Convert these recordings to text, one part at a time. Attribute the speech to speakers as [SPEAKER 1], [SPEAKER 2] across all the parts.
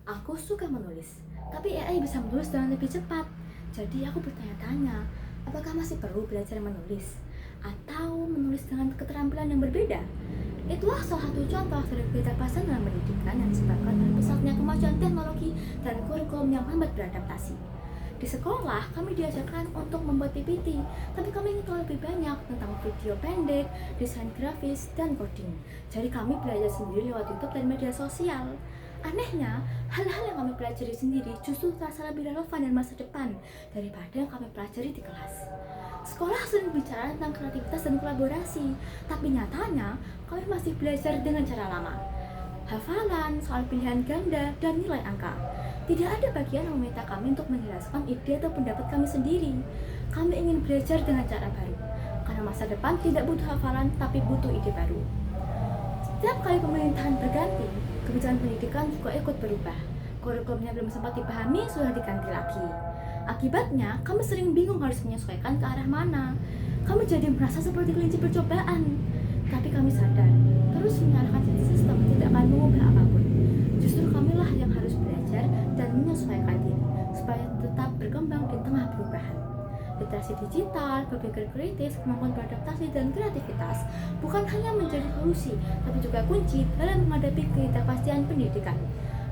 [SPEAKER 1] Aku suka menulis, tapi AI bisa menulis dengan lebih cepat. Jadi aku bertanya-tanya, apakah masih perlu belajar menulis? Atau menulis dengan keterampilan yang berbeda? Itulah salah satu contoh dari keterbatasan dalam pendidikan yang disebabkan oleh pesatnya kemajuan teknologi dan kurikulum yang lambat beradaptasi. Di sekolah, kami diajarkan untuk membuat PPT, tapi kami ingin tahu lebih banyak tentang video pendek, desain grafis, dan coding. Jadi kami belajar sendiri lewat YouTube dan media sosial. Anehnya, hal-hal yang kami pelajari sendiri justru terasa lebih relevan dan masa depan daripada yang kami pelajari di kelas. Sekolah sering bicara tentang kreativitas dan kolaborasi, tapi nyatanya kami masih belajar dengan cara lama. Hafalan, soal pilihan ganda, dan nilai angka. Tidak ada bagian yang meminta kami untuk menjelaskan ide atau pendapat kami sendiri. Kami ingin belajar dengan cara baru, karena masa depan tidak butuh hafalan, tapi butuh ide baru. Setiap kali pemerintahan berganti, kebijakan pendidikan juga ikut berubah. Kurikulumnya belum sempat dipahami, sudah diganti lagi. Akibatnya, kami sering bingung harus menyesuaikan ke arah mana. Kami jadi merasa seperti kelinci percobaan. Tapi kami sadar, terus menyalahkan sistem tidak akan mengubah apapun. Justru kamilah yang harus belajar dan menyesuaikan diri, supaya tetap berkembang di tengah perubahan. Literasi digital, berpikir kritis, kemampuan beradaptasi, dan kreativitas bukan hanya menjadi solusi, tapi juga kunci dalam menghadapi ketidakpastian pendidikan.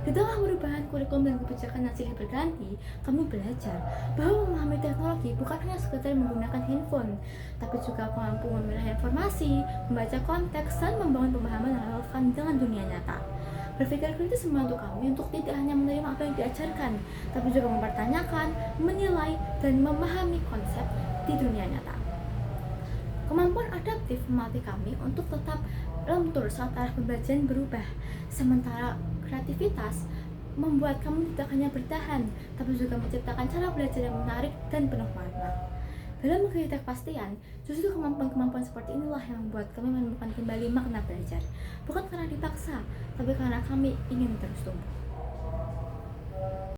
[SPEAKER 1] Di tengah perubahan kurikulum dan kebijakan yang silih berganti, kami belajar bahwa memahami teknologi bukan hanya sekedar menggunakan handphone, tapi juga mampu memilah informasi, membaca konteks, dan membangun pemahaman yang relevan dengan dunia nyata. Berpikir kritis membantu kami untuk tidak hanya menerima apa yang diajarkan, tapi juga mempertanyakan, menilai, dan memahami konsep di dunia nyata. Kemampuan adaptif melatih kami untuk tetap lentur saat arah pembelajaran berubah, sementara kreativitas membuat kami tidak hanya bertahan, tapi juga menciptakan cara belajar yang menarik dan penuh makna. Dalam ketidakpastian, justru kemampuan-kemampuan seperti inilah yang membuat kami menemukan kembali makna belajar, bukan karena dipaksa, tapi karena kami ingin terus tumbuh.